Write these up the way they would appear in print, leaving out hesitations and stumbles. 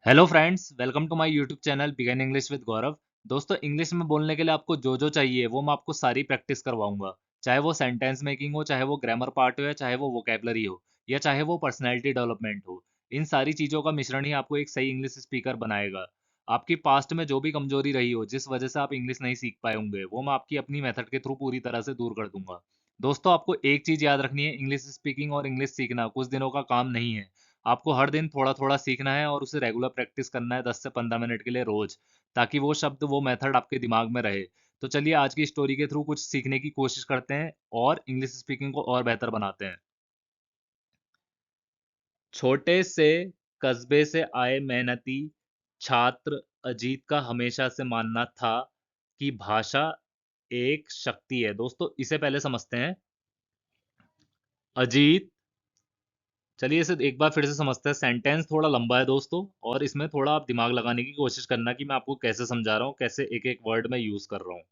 Hello friends, welcome to my YouTube channel begin English with Gaurav. दोस्तों, English में बोलने के लिए आपको जो जो चाहिए वो मैं आपको सारी प्रैक्टिस करवाऊंगा। चाहे वो सेंटेंस मेकिंग हो, चाहे वो ग्रामर पार्ट हो, या चाहे वो वोकेबलरी हो, या चाहे वो पर्सनैलिटी डेवलपमेंट हो। इन सारी चीज़ों का मिश्रण ही आपको एक सही इंग्लिश स्पीकर बनाएगा। आपकी पास्ट में जो भी कमजोरी रही हो, जिस वजह से आप इंग्लिश नहीं सीख पाए होंगे, वो मैं आपकी अपनी मेथड के थ्रू पूरी तरह से दूर कर दूंगा। दोस्तों, आपको एक चीज़ याद रखनी है, इंग्लिश स्पीकिंग और इंग्लिश सीखना कुछ दिनों का काम नहीं है। आपको हर दिन थोड़ा-थोड़ा सीखना है और उसे रेगुलर प्रैक्टिस करना है 10 से 15 मिनट के लिए रोज, ताकि वो शब्द, वो मेथड आपके दिमाग में रहे। तो चलिए आज की स्टोरी के थ्रू कुछ सीखने की कोशिश करते हैं और इंग्लिश स्पीकिंग को और बेहतर बनाते हैं। छोटे से कस्बे से आए मेहनती छात्र अजीत का हमेशा से मानना था कि भाषा एक शक्ति है। दोस्तों, इसे पहले समझते हैं। अजीत, चलिए इसे एक बार फिर से समझते हैं। सेंटेंस थोड़ा लंबा है दोस्तों, और इसमें थोड़ा आप दिमाग लगाने की कोशिश करना कि मैं आपको कैसे समझा रहा हूँ, कैसे एक एक वर्ड में यूज कर रहा हूँ।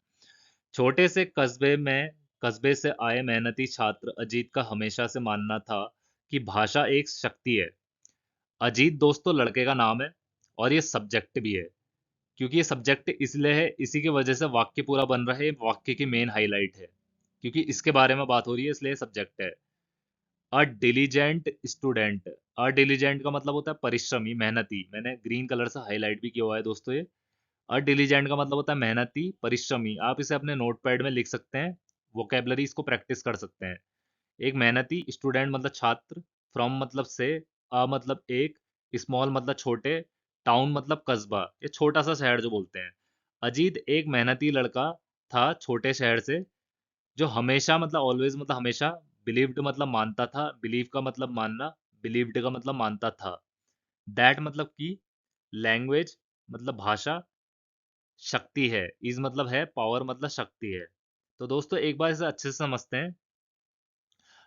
छोटे से कस्बे से आए मेहनती छात्र अजीत का हमेशा से मानना था कि भाषा एक शक्ति है। अजीत दोस्तों लड़के का नाम है, और ये सब्जेक्ट भी है। क्योंकि ये सब्जेक्ट इसलिए है, इसी की वजह से वाक्य पूरा बन रहा है, वाक्य की मेन हाईलाइट है। क्योंकि इसके बारे में बात हो रही है, इसलिए सब्जेक्ट है। अ डिलीजेंट स्टूडेंट। अ डिलीजेंट का मतलब होता है परिश्रमी, मेहनती। मैंने ग्रीन कलर से हाईलाइट भी किया हुआ है दोस्तों ये। अ डिलीजेंट का मतलब होता है मेहनती, परिश्रमी। आप इसे अपने नोटपैड में लिख सकते हैं, वोकेबलरी इसको प्रैक्टिस कर सकते हैं। एक मेहनती स्टूडेंट मतलब छात्र, फ्रॉम मतलब से, अ मतलब एक, स्मॉल मतलब छोटे, टाउन मतलब कस्बा, ये छोटा सा शहर जो बोलते हैं। अजीत एक मेहनती लड़का था छोटे शहर से, जो हमेशा मतलब ऑलवेज मतलब हमेशा, बिलीव्ड मतलब मानता था, बिलीव का मतलब मानना, बिलीव्ड का मतलब मानता था, दैट मतलब कि, लैंग्वेज मतलब भाषा, शक्ति है, इज मतलब है, पावर मतलब शक्ति है। तो दोस्तों एक बार इसे अच्छे से समझते हैं।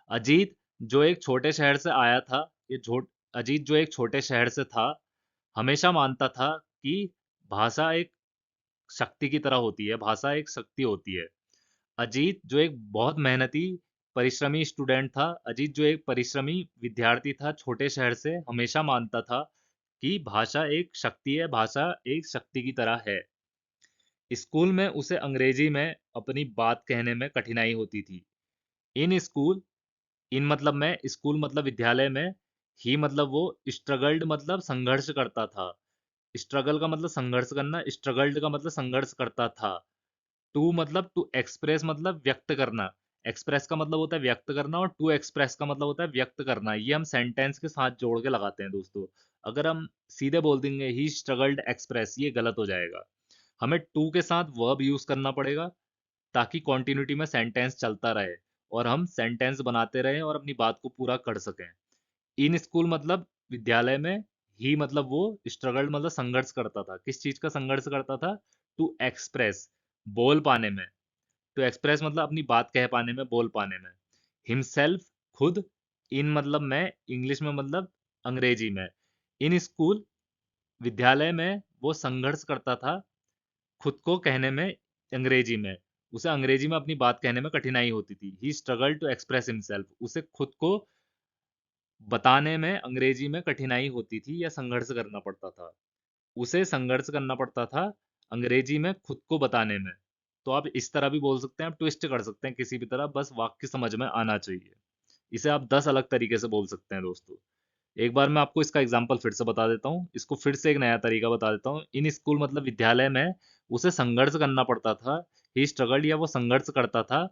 अजीत जो एक छोटे शहर से आया था, ये छोट अजीत जो एक छोटे शहर से था, हमेशा मानता था कि भाषा एक शक्ति की तरह होती है, भाषा एक शक्ति होती है। अजीत जो एक बहुत मेहनती परिश्रमी स्टूडेंट था, अजीत जो एक परिश्रमी विद्यार्थी था छोटे शहर से, हमेशा मानता था कि भाषा एक शक्ति है, भाषा एक शक्ति की तरह है। स्कूल में उसे अंग्रेजी में अपनी बात कहने में कठिनाई होती थी। इन स्कूल, इन मतलब में स्कूल मतलब विद्यालय में, ही मतलब वो, स्ट्रगल्ड मतलब संघर्ष करता था। स्ट्रगल का मतलब संघर्ष करना, स्ट्रगल्ड का मतलब संघर्ष करता था। टू मतलब टू एक्सप्रेस मतलब व्यक्त करना। एक्सप्रेस का मतलब होता है व्यक्त करना, और टू एक्सप्रेस का मतलब होता है व्यक्त करना। ये हम सेंटेंस के साथ जोड़ के लगाते हैं दोस्तों। अगर हम सीधे बोल देंगे ही स्ट्रगल्ड एक्सप्रेस, ये गलत हो जाएगा। हमें टू के साथ वर्ब यूज करना पड़ेगा, ताकि कॉन्टिन्यूटी में सेंटेंस चलता रहे, और हम सेंटेंस बनाते रहें और अपनी बात को पूरा कर सकें। इन स्कूल मतलब विद्यालय में, ही मतलब वो, स्ट्रगल मतलब संघर्ष करता था। किस चीज का संघर्ष करता था? टू एक्सप्रेस, बोल पाने में। टू एक्सप्रेस मतलब अपनी बात कह पाने में, बोल पाने में। हिमसेल्फ खुद, इन मतलब मैं, इंग्लिश में मतलब अंग्रेजी में। इन स्कूल विद्यालय में वो संघर्ष करता था खुद को कहने में, अंग्रेजी में। उसे अंग्रेजी में अपनी बात कहने में कठिनाई होती थी। ही स्ट्रगल टू एक्सप्रेस हिमसेल्फ, उसे खुद को बताने में अंग्रेजी में कठिनाई होती थी या संघर्ष करना पड़ता था। उसे संघर्ष करना पड़ता था अंग्रेजी में खुद को बताने में। तो आप इस तरह भी बोल सकते हैं, आप ट्विस्ट कर सकते हैं किसी भी तरह, बस वाक्य समझ में आना चाहिए। इसे आप 10 अलग तरीके से बोल सकते हैं दोस्तों। एक बार मैं आपको इसका एग्जाम्पल फिर से बता देता हूँ, इसको फिर से एक नया तरीका बता देता हूँ। इन स्कूल मतलब विद्यालय में उसे संघर्ष करना पड़ता था, ही स्ट्रगल्ड, या वो संघर्ष करता था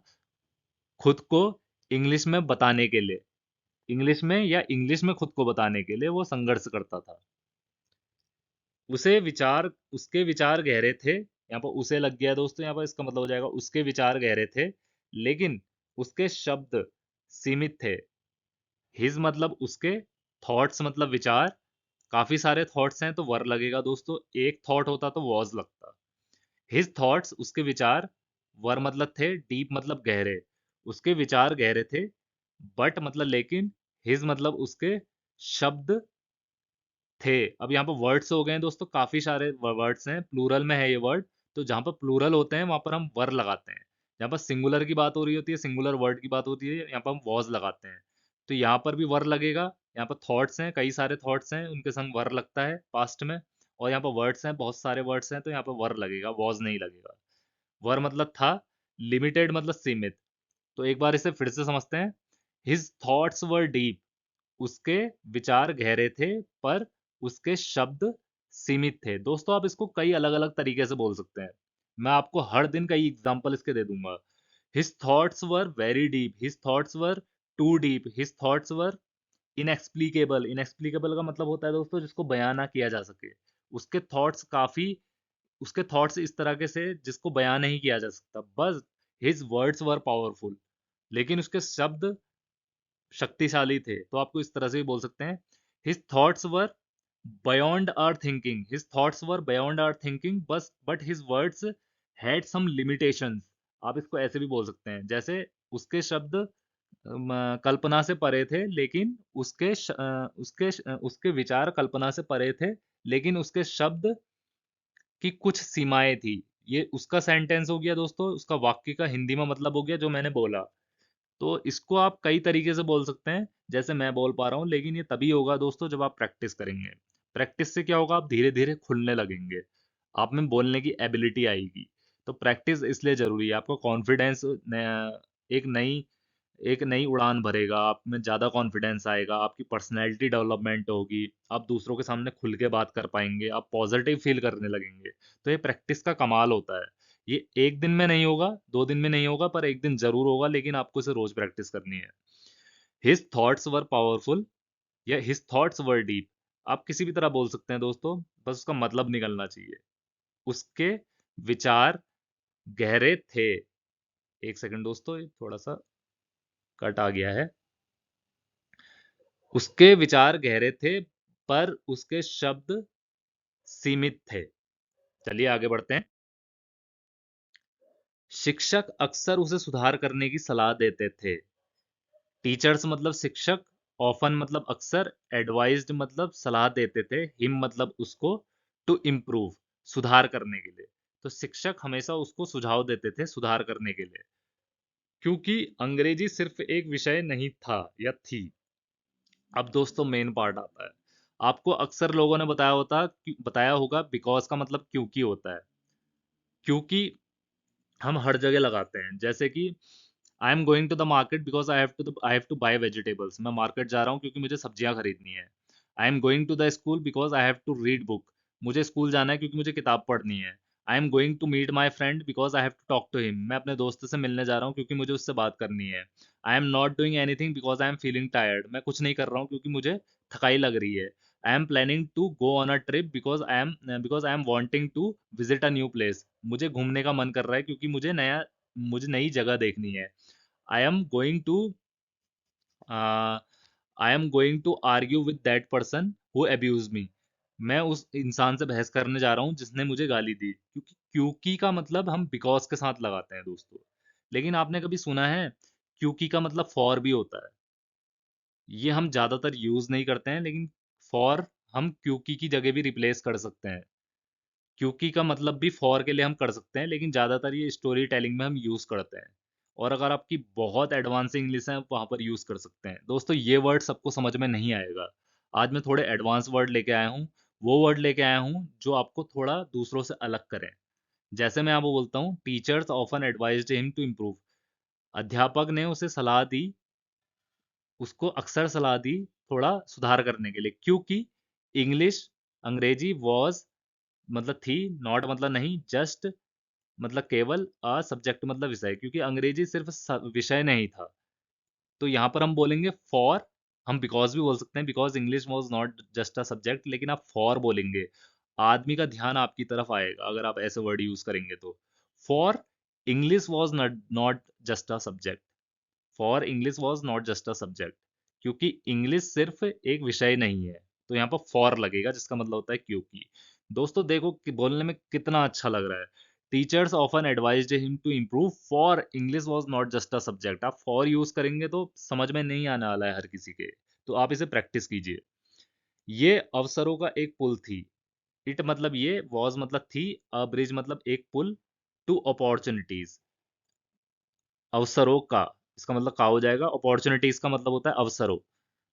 खुद को इंग्लिश में बताने के लिए। इंग्लिश में, या इंग्लिश में खुद को बताने के लिए वो संघर्ष करता था। उसके विचार गहरे थे, यहाँ पर उसे लग गया दोस्तों, यहाँ पर इसका मतलब हो जाएगा उसके विचार गहरे थे, लेकिन उसके शब्द सीमित थे। हिज मतलब उसके, थॉट्स मतलब विचार। काफी सारे थॉट्स हैं तो वर लगेगा दोस्तों, एक थॉट होता तो वॉज लगता। हिज थॉट्स उसके विचार, वर मतलब थे, डीप मतलब गहरे। उसके विचार गहरे थे, बट मतलब लेकिन, हिज मतलब उसके, शब्द थे। अब यहाँ पर वर्ड्स हो गए हैं दोस्तों, काफी सारे वर्ड्स हैं, प्लूरल में है ये वर्ड। तो जहाँ पर प्लूरल होते हैं वहां पर हम वर लगाते हैं। जहाँ पर सिंगुलर की बात हो रही होती है, सिंगुलर वर्ड की बात होती है, यहाँ पर हम वॉज लगाते हैं। तो यहाँ पर भी वर लगेगा, यहाँ पर थॉट्स हैं, कई सारे थॉट्स हैं, उनके संग वर लगता है पास्ट में। और यहाँ पर वर्ड्स हैं, बहुत सारे वर्ड्स हैं, तो यहाँ पर वर लगेगा, वॉज नहीं लगेगा। वर मतलब था, लिमिटेड मतलब सीमित। तो एक बार इसे फिर से समझते हैं। हिज थॉट्स वर डीप, उसके विचार गहरे थे, पर उसके शब्द सीमित थे। दोस्तों आप इसको कई अलग अलग तरीके से बोल सकते हैं। मैं आपको हर दिन कई एग्जाम्पल इसके दे दूंगा। His thoughts were very deep, his thoughts were too deep, his thoughts were inexplicable. Inexplicable का मतलब होता है दोस्तों जिसको बयां ना किया जा सके। उसके थॉट्स काफी, उसके थॉट्स इस तरह के से जिसको बयां नहीं किया जा सकता। बस हिज वर्ड्स वर पावरफुल, लेकिन उसके शब्द शक्तिशाली थे। तो आपको इस तरह से भी बोल सकते हैं, his thoughts were beyond our thinking, his thoughts were beyond our thinking, but his words had some limitations। आप इसको ऐसे भी बोल सकते हैं, जैसे उसके शब्द कल्पना से परे थे, लेकिन उसके विचार कल्पना से परे थे, लेकिन उसके शब्द की कुछ सीमाएं थी। ये उसका सेंटेंस हो गया दोस्तों, उसका वाक्य का हिंदी में मतलब हो गया जो मैंने बोला। तो इसको आप कई तरीके से बोल सकते हैं जैसे मैं बोल पा रहा हूँ, लेकिन ये तभी होगा दोस्तों जब आप प्रैक्टिस करेंगे। प्रैक्टिस से क्या होगा, आप धीरे धीरे खुलने लगेंगे, आप में बोलने की एबिलिटी आएगी। तो प्रैक्टिस इसलिए जरूरी है, आपका कॉन्फिडेंस एक नई उड़ान भरेगा, आप में ज़्यादा कॉन्फिडेंस आएगा, आपकी पर्सनैलिटी डेवलपमेंट होगी, आप दूसरों के सामने खुल के बात कर पाएंगे, आप पॉजिटिव फील करने लगेंगे। तो ये प्रैक्टिस का कमाल होता है। ये एक दिन में नहीं होगा, 2 दिन में नहीं होगा, पर एक दिन जरूर होगा, लेकिन आपको इसे रोज प्रैक्टिस करनी है। हिज थॉट्स वर पावरफुल या हिज थॉट्स वर डीप, आप किसी भी तरह बोल सकते हैं दोस्तों, बस उसका मतलब निकलना चाहिए। उसके विचार गहरे थे। एक सेकंड दोस्तों, ये थोड़ा सा कट आ गया है। उसके विचार गहरे थे, पर उसके शब्द सीमित थे। चलिए आगे बढ़ते हैं। शिक्षक अक्सर उसे सुधार करने की सलाह देते थे। टीचर्स मतलब शिक्षक, ऑफन मतलब अक्सर, एडवाइज्ड मतलब सलाह देते थे, हिम मतलब उसको, टू इम्प्रूव सुधार करने के लिए। तो शिक्षक हमेशा उसको सुझाव देते थे सुधार करने के लिए, क्योंकि अंग्रेजी सिर्फ एक विषय नहीं था या थी। अब दोस्तों मेन पार्ट आता है। आपको अक्सर लोगों ने बताया होगा बिकॉज का मतलब क्योंकि होता है। क्योंकि हम हर जगह लगाते हैं, जैसे कि I am going to the market because I have to buy vegetables. मैं मार्केट जा रहा हूँ क्योंकि मुझे सब्जियां खरीदनी है। I am going to the school because I have to read book. मुझे स्कूल जाना है क्योंकि मुझे किताब पढ़नी है। I am going to meet my friend because I have to talk to him. मैं अपने दोस्त से मिलने जा रहा हूँ क्योंकि मुझे उससे बात करनी है। I am not doing anything because I am feeling tired. मैं कुछ नहीं कर रहा हूँ क्योंकि मुझे थकाई लग रही है। I am planning to go on a trip because I am wanting to visit a new place. मुझे घूमने का मन कर रहा है क्योंकि मुझे नई जगह देखनी है। I am going to I am going to argue with that person who abuse me. मैं उस इंसान से बहस करने जा रहा हूँ जिसने मुझे गाली दी। क्योंकि का मतलब हम बिकॉज के साथ लगाते हैं दोस्तों। लेकिन आपने कभी सुना है क्योंकि का मतलब फॉर भी होता है? ये हम ज्यादातर यूज नहीं करते हैं, लेकिन फॉर हम क्योंकि की जगह भी रिप्लेस कर सकते हैं। क्योंकि का मतलब भी फॉर के लिए हम कर सकते हैं, लेकिन ज़्यादातर ये स्टोरी टेलिंग में हम यूज़ करते हैं। और अगर आपकी बहुत एडवांस इंग्लिश है, आप वहाँ पर यूज़ कर सकते हैं। दोस्तों ये वर्ड सबको समझ में नहीं आएगा। आज मैं थोड़े एडवांस वर्ड लेके आया हूँ। वो वर्ड लेके आया हूँ जो आपको थोड़ा दूसरों से अलग करें। जैसे मैं आपको बोलता हूँ, teachers often advised him to improve. अध्यापक ने उसे सलाह दी, उसको अक्सर सलाह दी थोड़ा सुधार करने के लिए, क्योंकि इंग्लिश अंग्रेजी वॉज मतलब थी, नॉट मतलब नहीं, जस्ट मतलब केवल, अ सब्जेक्ट मतलब विषय, क्योंकि अंग्रेजी सिर्फ विषय नहीं था। तो यहाँ पर हम बोलेंगे फॉर। हम बिकॉज भी बोल सकते हैं, because English was not just a subject, लेकिन आप फॉर बोलेंगे, आदमी का ध्यान आपकी तरफ आएगा अगर आप ऐसे वर्ड यूज करेंगे तो। For English was not not just a subject, for English was not just a subject, क्योंकि इंग्लिश सिर्फ एक विषय नहीं है। तो यहाँ पर फॉर लगेगा जिसका मतलब होता है क्योंकि। दोस्तों देखो कि बोलने में कितना अच्छा लग रहा है। Teachers often advised him to improve for English was not just a subject. आप फॉर यूज करेंगे तो समझ में नहीं आने वाला है हर किसी के। तो आप इसे प्रैक्टिस कीजिए। ये अवसरों का एक पुल थी। इट मतलब ये, वॉज मतलब थी, अ ब्रिज मतलब एक पुल, टू अपॉर्चुनिटीज अवसरों का, इसका मतलब का हो जाएगा। अपॉर्चुनिटीज का मतलब होता है अवसरों।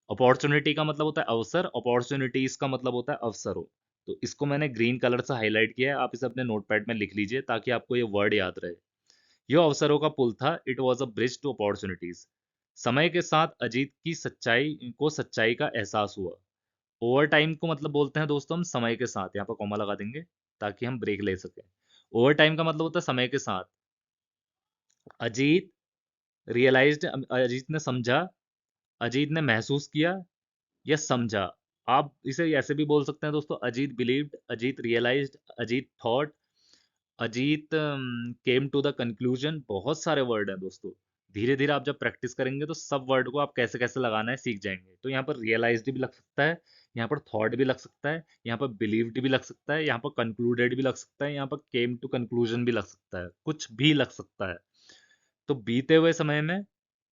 अपॉर्चुनिटी का मतलब होता है अवसर, अपॉर्चुनिटीज का मतलब होता है अवसरों। तो इसको मैंने ग्रीन कलर से हाईलाइट किया है, आप इसे अपने नोटपैड में लिख लीजिए ताकि आपको ये वर्ड याद रहे। यह अवसरों का पुल था, it was a bridge to opportunities. समय के साथ अजीत की सच्चाई का एहसास हुआ। ओवर टाइम को मतलब बोलते हैं दोस्तों हम समय के साथ, यहाँ पर कॉमा लगा देंगे ताकि हम ब्रेक ले सकें। ओवर टाइम का मतलब होता है समय के साथ। अजीत रियलाइज्ड, अजीत ने समझा, अजीत ने महसूस किया या समझा। आप इसे ऐसे भी बोल सकते हैं दोस्तों, Ajit believed, Ajit realised, Ajit thought, Ajit came to the conclusion. बहुत सारे वर्ड हैं दोस्तों। धीरे धीरे आप जब प्रैक्टिस करेंगे तो सब वर्ड को आप कैसे कैसे लगाना है सीख जाएंगे। तो यहाँ पर रियलाइज्ड भी लग सकता है, यहाँ पर थॉट भी लग सकता है, यहाँ पर बिलीव्ड भी लग सकता है, यहाँ पर कंक्लूडेड भी लग सकता है, यहाँ पर केम टू कंक्लूजन भी लग सकता है, कुछ भी लग सकता है। तो बीते हुए समय में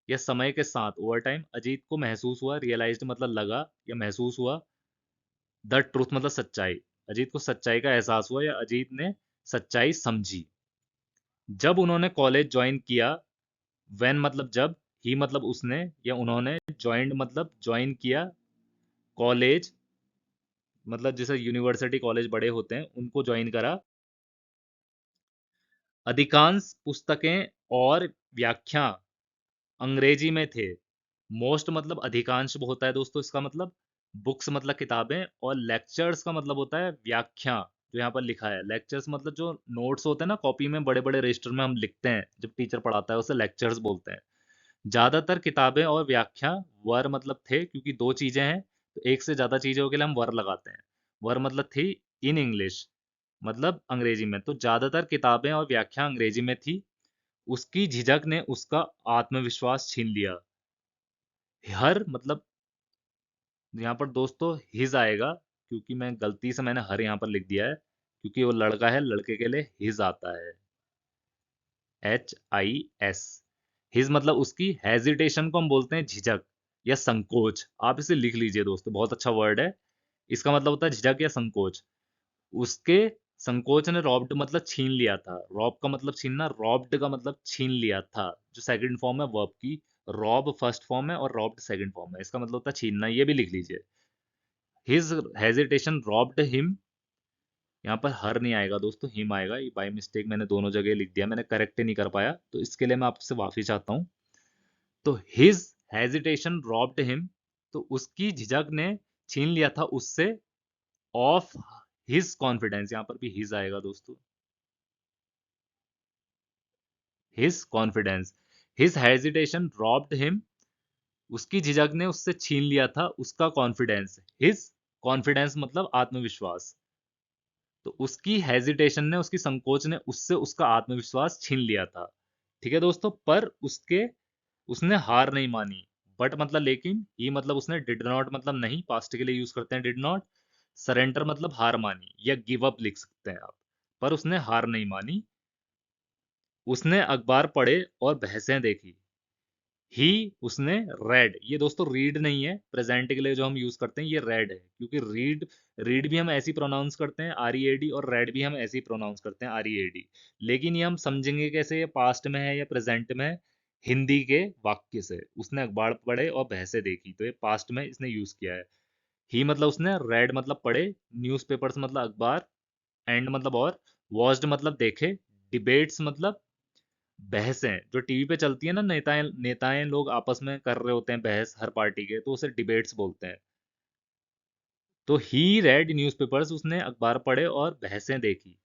या समय के साथ ओवर टाइम अजीत को महसूस हुआ, रियलाइज्ड मतलब लगा या महसूस हुआ, द ट्रूथ मतलब सच्चाई, अजीत को सच्चाई का एहसास हुआ या अजीत ने सच्चाई समझी। जब उन्होंने कॉलेज ज्वाइन किया, व्हेन मतलब जब, ही मतलब उसने या उन्होंने, ज्वाइंड मतलब ज्वाइन किया, कॉलेज मतलब जैसे यूनिवर्सिटी कॉलेज बड़े होते हैं उनको ज्वाइन करा। अधिकांश पुस्तकें और व्याख्या अंग्रेजी में थे। मोस्ट मतलब अधिकांश होता है दोस्तों इसका मतलब, बुक्स मतलब किताबें, और लेक्चर्स का मतलब होता है व्याख्या। जो यहाँ पर लिखा है लेक्चर्स मतलब जो नोट्स होते हैं ना कॉपी में, बड़े बड़े रजिस्टर में हम लिखते हैं जब टीचर पढ़ाता है उसे लेक्चर्स बोलते हैं। ज्यादातर किताबें और व्याख्या वर मतलब थे, क्योंकि दो चीजें हैं तो एक से ज्यादा चीजों के लिए हम वर लगाते हैं। वर मतलब थी इन इंग्लिश, मतलब अंग्रेजी में। तो ज्यादातर किताबें और व्याख्या अंग्रेजी में थी। उसकी झिझक ने उसका आत्मविश्वास छीन लिया। हर मतलब यहाँ पर दोस्तों हिज आएगा, क्योंकि मैं गलती से मैंने हर यहाँ पर लिख दिया है, क्योंकि वो लड़का है, लड़के के लिए हिज आता है, HIS। हिज मतलब उसकी हेजिटेशन को हम बोलते हैं झिझक या संकोच। आप इसे लिख लीजिए दोस्तों, बहुत अच्छा वर्ड है। इसका मतलब होता है झिझक या संकोच। उसके संकोच ने रॉब्ड मतलब छीन लिया था। रॉब का मतलब छीनना, रॉब्ड का मतलब छीन लिया था, जो सेकंड फॉर्म है वर्ब की। रॉब फर्स्ट फॉर्म है और रॉब्ड सेकंड फॉर्म है, इसका मतलब होता है छीनना। ये भी लिख लीजिए, हिज हेजिटेशन रॉब्ड हिम। यहाँ पर हर नहीं आएगा दोस्तों, हिम आएगा। ये बाय मिस्टेक मैंने दोनों जगह लिख दिया, मैंने करेक्ट नहीं कर पाया, तो इसके लिए मैं आपसे माफी चाहता हूँ। तो हिज हेजिटेशन रॉब्ड हिम, तो उसकी झिझक ने छीन लिया था उससे, ऑफ हिज कॉन्फिडेंस। यहाँ पर भी हिज आएगा दोस्तों, his confidence. His hesitation robbed him, उसकी झिझक ने उससे छीन लिया था उसका कॉन्फिडेंस। हिज कॉन्फिडेंस मतलब आत्मविश्वास। तो उसकी हेजिटेशन ने, उसकी संकोच ने उससे उसका आत्मविश्वास छीन लिया था। ठीक है दोस्तों, पर उसने हार नहीं मानी। बट मतलब लेकिन, ही मतलब उसने, डिड नॉट मतलब नहीं, पास्ट के लिए यूज करते हैं डिड नॉट। सरेंडर मतलब हार मानी या गिव अप लिख सकते हैं आप। पर उसने हार नहीं मानी। उसने अखबार पढ़े और बहसें देखी। ही उसने रेड, ये दोस्तों रीड नहीं है, प्रेजेंट के लिए जो हम यूज करते हैं ये रेड है, क्योंकि रीड, रीड भी हम ऐसे ही प्रोनाउंस करते हैं READ, और रेड भी हम ऐसे ही प्रोनाउंस करते हैं READ। लेकिन ये हम समझेंगे कैसे, ये पास्ट में है या प्रेजेंट में है? हिंदी के वाक्य से, उसने अखबार पढ़े और भैंसे देखी, तो ये पास्ट में इसने यूज किया है। ही मतलब उसने, रेड मतलब पढ़े, न्यूज़पेपर्स मतलब अखबार, एंड मतलब और, वॉच्ड मतलब देखे, डिबेट्स मतलब बहसें जो टीवी पे चलती है ना, नेताएं नेताएं लोग आपस में कर रहे होते हैं बहस हर पार्टी के, तो उसे डिबेट्स बोलते हैं। तो ही रेड न्यूज़पेपर्स, उसने अखबार पढ़े और बहसें देखी।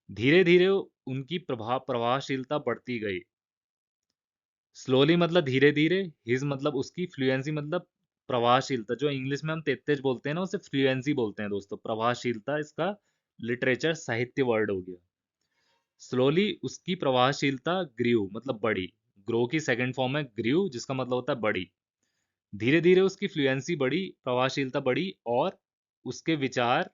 धीरे धीरे उनकी प्रभावशीलता बढ़ती गई। स्लोली मतलब धीरे धीरे, हिज मतलब उसकी, फ्लुएंसी मतलब प्रभावशीलता, जो इंग्लिश में हम तेज बोलते हैं ना उसे फ्लुएंसी बोलते हैं दोस्तों। प्रभावशीलता इसका लिटरेचर साहित्य वर्ड हो गया। स्लोली उसकी प्रभावशीलता ग्रीव मतलब बढ़ी। ग्रो की सेकंड फॉर्म है ग्रीव, जिसका मतलब होता है बढ़ी। धीरे धीरे उसकी फ्लुएंसी बढ़ी, प्रभावशीलता बढ़ी, और उसके विचार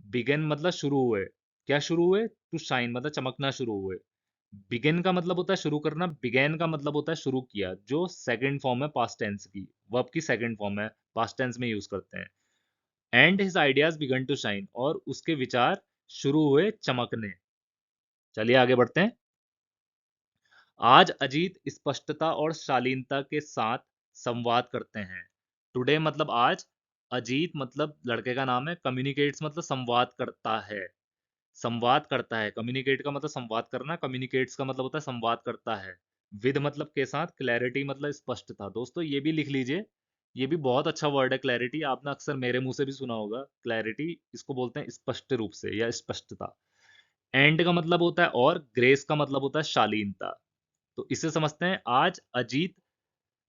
बिगन मतलब शुरू हुए। क्या शुरू हुए? टू शाइन मतलब चमकना शुरू हुए। बिगिन का मतलब होता है शुरू करना, बिगेन का मतलब होता है शुरू किया, जो सेकंड फॉर्म है पास्ट टेंस की, वर्ब की सेकंड फॉर्म है, पास्ट टेंस में यूज करते हैं। And his ideas began to shine, और उसके विचार शुरू हुए चमकने। चलिए आगे बढ़ते हैं। आज अजीत स्पष्टता और शालीनता के साथ संवाद करते हैं। टुडे मतलब आज, अजीत मतलब लड़के का नाम है, कम्युनिकेट्स मतलब संवाद करता है। संवाद करता है, कम्युनिकेट का मतलब संवाद करना, कम्युनिकेट्स का मतलब होता है संवाद करता है। विद मतलब के साथ, क्लैरिटी मतलब स्पष्टता। दोस्तों ये भी लिख लीजिए, ये भी बहुत अच्छा वर्ड है क्लैरिटी, आपने अक्सर मेरे मुंह से भी सुना होगा। क्लैरिटी इसको बोलते हैं स्पष्ट रूप से या स्पष्टता। एंड का मतलब होता है और, ग्रेस का मतलब होता है शालीनता। तो इसे समझते हैं।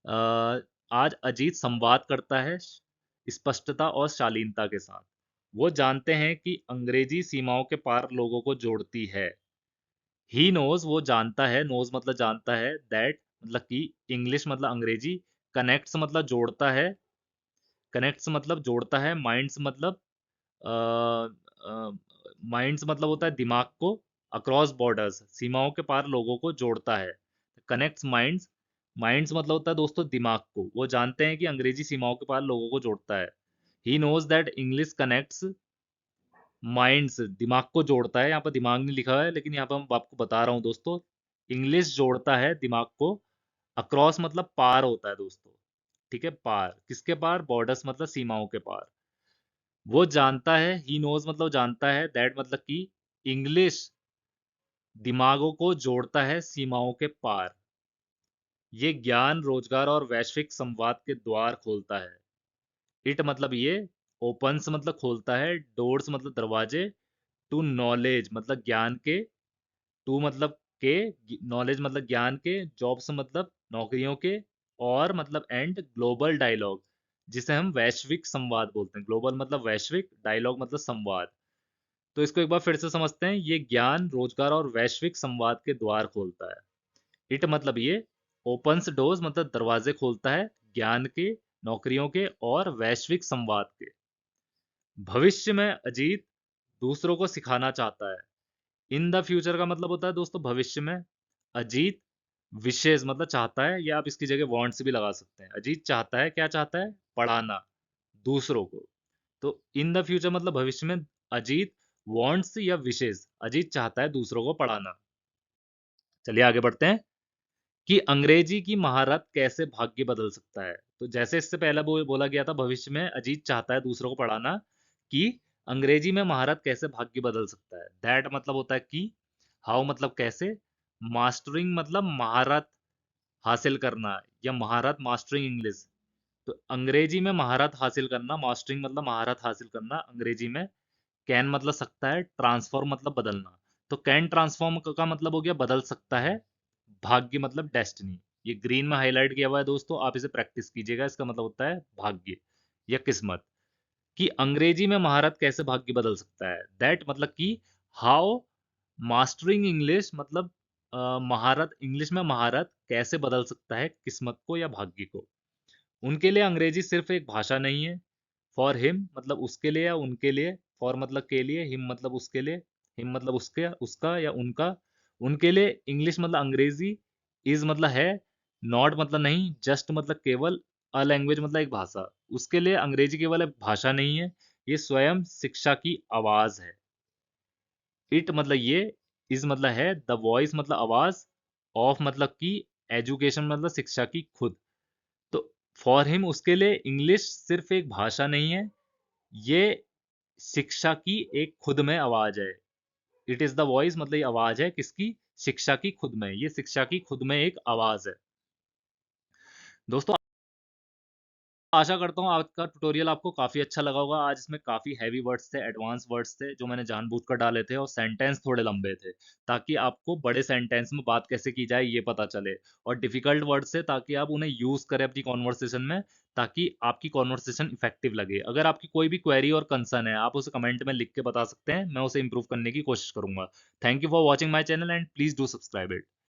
अ, आज अजीत संवाद करता है स्पष्टता और शालीनता के साथ। वो जानते हैं कि अंग्रेजी सीमाओं के पार लोगों को जोड़ती है। ही नोज वो जानता है, नोज मतलब जानता है, दैट मतलब कि, इंग्लिश मतलब अंग्रेजी, कनेक्ट्स मतलब जोड़ता है, कनेक्ट्स मतलब जोड़ता है, माइंड्स मतलब माइंड्स मतलब होता है दिमाग को, अक्रॉस बॉर्डर्स सीमाओं के पार लोगों को जोड़ता है। कनेक्ट्स माइंड्स, माइंड्स मतलब होता है दोस्तों दिमाग को। वो जानते हैं कि अंग्रेजी सीमाओं के पार लोगों को जोड़ता है। He knows that English connects minds, दिमाग को जोड़ता है। यहाँ पर दिमाग नहीं लिखा है, लेकिन यहाँ पर मैं आपको बता रहा हूँ दोस्तों, इंग्लिश जोड़ता है दिमाग को। अक्रॉस मतलब पार होता है दोस्तों, ठीक है। पार किसके पार, बॉर्डर्स मतलब सीमाओं के पार। वो जानता है, ही नोज मतलब जानता है, दैट मतलब कि, इंग्लिश दिमागों को जोड़ता है सीमाओं के पार। ये ज्ञान, रोजगार और वैश्विक संवाद के द्वार खोलता है। इट मतलब ये, ओपन्स मतलब खोलता है, डोर्स मतलब दरवाजे, टू नॉलेज मतलब ज्ञान के, टू मतलब के, नॉलेज मतलब ज्ञान के, जॉब्स मतलब नौकरियों के, और मतलब एंड ग्लोबल डायलॉग, जिसे हम वैश्विक संवाद बोलते हैं। ग्लोबल मतलब वैश्विक, डायलॉग मतलब संवाद। तो इसको एक बार फिर से समझते हैं। ये ज्ञान, रोजगार और वैश्विक संवाद के द्वार खोलता है। इट मतलब ये, ओपन्स डोर्स मतलब दरवाजे खोलता है, ज्ञान के, नौकरियों के और वैश्विक संवाद के। भविष्य में अजीत दूसरों को सिखाना चाहता है। इन द फ्यूचर का मतलब होता है दोस्तों भविष्य में। अजीत विशेष मतलब चाहता है, या आप इसकी जगह वांट्स भी लगा सकते हैं। अजीत चाहता है, क्या चाहता है, पढ़ाना दूसरों को। तो इन द फ्यूचर मतलब भविष्य में, अजीत वांट्स या विशेष, अजीत चाहता है दूसरों को पढ़ाना। चलिए आगे बढ़ते हैं, कि अंग्रेजी की महारत कैसे भाग्य बदल सकता है। तो जैसे इससे पहले बोला गया था, भविष्य में अजीत चाहता है दूसरों को पढ़ाना, कि अंग्रेजी में महारत कैसे भाग्य बदल सकता है। दैट मतलब होता है कि, हाउ मतलब कैसे, मास्टरिंग मतलब महारत हासिल करना, या महारत, मास्टरिंग इंग्लिश। तो अंग्रेजी में महारत हासिल करना, मास्टरिंग मतलब महारत हासिल करना अंग्रेजी में। कैन मतलब सकता है, ट्रांसफॉर्म मतलब बदलना। तो कैन ट्रांसफॉर्म का मतलब हो गया बदल सकता है, भाग्य मतलब डेस्टिनी। ये ग्रीन में हाईलाइट किया हुआ है दोस्तों, आप इसे प्रैक्टिस कीजिएगा। इसका मतलब होता है भाग्य या किस्मत। कि अंग्रेजी में महारत कैसे भाग्य बदल सकता है। दैट मतलब कि, हाउ मास्टरिंग इंग्लिश मतलब, महारत, इंग्लिश में महारत कैसे बदल सकता है किस्मत को या भाग्य को। उनके लिए अंग्रेजी सिर्फ एक भाषा नहीं है। फॉर हिम मतलब उसके लिए या उनके लिए, फॉर मतलब के लिए, हिम मतलब उसके लिए, हिम मतलब उसके, उसका या उनका, उनके लिए इंग्लिश मतलब अंग्रेजी, इज मतलब है, नॉट मतलब नहीं, जस्ट मतलब केवल, अ लैंग्वेज मतलब एक भाषा। उसके लिए अंग्रेजी केवल एक भाषा नहीं है, ये स्वयं शिक्षा की आवाज है। इट मतलब ये, इज मतलब है, द वॉइस मतलब आवाज, ऑफ मतलब की, एजुकेशन मतलब शिक्षा की खुद। तो फॉर हिम उसके लिए इंग्लिश सिर्फ एक भाषा नहीं है, ये शिक्षा की एक खुद में आवाज है। इट इज द वॉइस मतलब ये आवाज है किसकी, शिक्षा की खुद में। ये शिक्षा की खुद में एक आवाज है। दोस्तों आशा करता हूँ आज का ट्यूटोरियल आपको काफी अच्छा लगा होगा। आज इसमें काफी हैवी वर्ड्स थे, एडवांस वर्ड्स थे, जो मैंने जानबूझकर डाले थे, और सेंटेंस थोड़े लंबे थे, ताकि आपको बड़े सेंटेंस में बात कैसे की जाए ये पता चले। और डिफिकल्ट वर्ड्स थे ताकि आप उन्हें यूज करें अपनी कॉन्वर्सेशन में, ताकि आपकी कॉन्वर्सेशन इफेक्टिव लगे। अगर आपकी कोई भी क्वेरी और कंसर्न है, आप उसे कमेंट में लिख के बता सकते हैं, मैं उसे इंप्रूव करने की कोशिश करूंगा। Thank you for watching my channel and please do subscribe it.